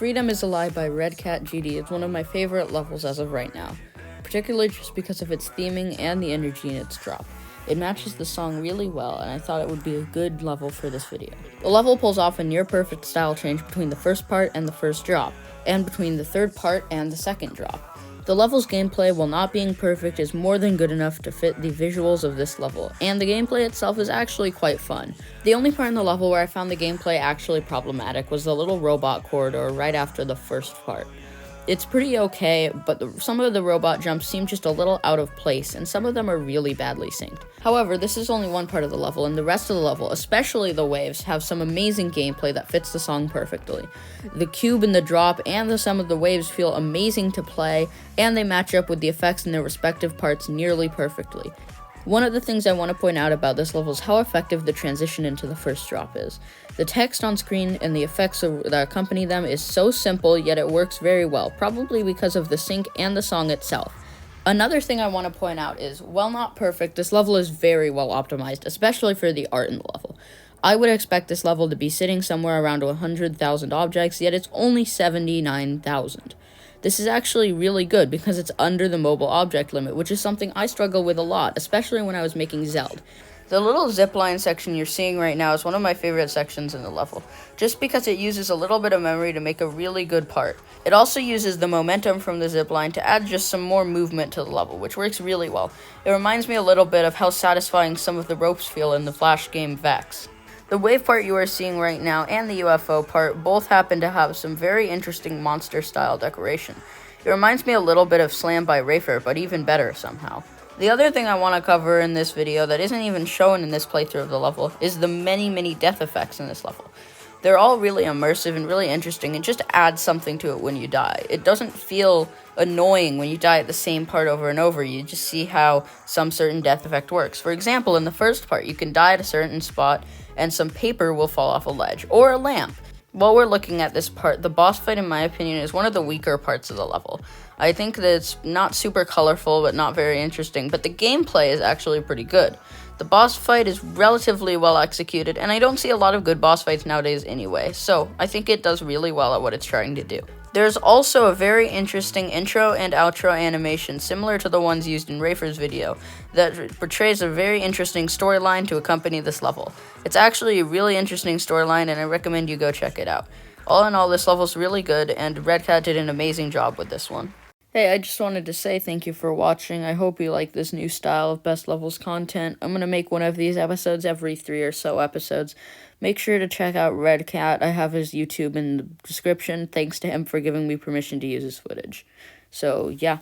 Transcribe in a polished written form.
Freedom is a Lie by redcatGD is one of my favorite levels as of right now, particularly just because of its theming and the energy in its drop. It matches the song really well, and I thought it would be a good level for this video. The level pulls off a near-perfect style change between the first part and the first drop, and between the third part and the second drop. The level's gameplay, while not being perfect, is more than good enough to fit the visuals of this level, and the gameplay itself is actually quite fun. The only part in the level where I found the gameplay actually problematic was the little robot corridor right after the first part. It's pretty okay, but some of the robot jumps seem just a little out of place, and some of them are really badly synced. However, this is only one part of the level, and the rest of the level, especially the waves, have some amazing gameplay that fits the song perfectly. The cube and the drop and some of the waves feel amazing to play, and they match up with the effects in their respective parts nearly perfectly. One of the things I want to point out about this level is how effective the transition into the first drop is. The text on screen and the effects that accompany them is so simple, yet it works very well, probably because of the sync and the song itself. Another thing I want to point out is, while not perfect, this level is very well optimized, especially for the art in the level. I would expect this level to be sitting somewhere around 100,000 objects, yet it's only 79,000. This is actually really good because it's under the mobile object limit, which is something I struggle with a lot, especially when I was making Zeld. The little zipline section you're seeing right now is one of my favorite sections in the level, just because it uses a little bit of memory to make a really good part. It also uses the momentum from the zipline to add just some more movement to the level, which works really well. It reminds me a little bit of how satisfying some of the ropes feel in the Flash game Vex. The wave part you are seeing right now and the UFO part both happen to have some very interesting monster-style decoration. It reminds me a little bit of Slam by Rafer, but even better somehow. The other thing I want to cover in this video that isn't even shown in this playthrough of the level is the many death effects in this level. They're all really immersive and really interesting and just add something to it when you die. It doesn't feel annoying when you die at the same part over and over. You just see how some certain death effect works. For example, in the first part, you can die at a certain spot and some paper will fall off a ledge, or a lamp. While we're looking at this part, the boss fight, in my opinion, is one of the weaker parts of the level. I think that it's not super colorful, but not very interesting, but the gameplay is actually pretty good. The boss fight is relatively well executed, and I don't see a lot of good boss fights nowadays anyway, so I think it does really well at what it's trying to do. There's also a very interesting intro and outro animation similar to the ones used in Rafer's video that portrays a very interesting storyline to accompany this level. It's actually a really interesting storyline, and I recommend you go check it out. All in all, this level's really good, and redcat did an amazing job with this one. Hey, I just wanted to say thank you for watching. I hope you like this new style of Best Levels content. I'm going to make one of these episodes every 3 or so episodes. Make sure to check out redcat. I have his YouTube in the description. Thanks to him for giving me permission to use his footage. So, yeah.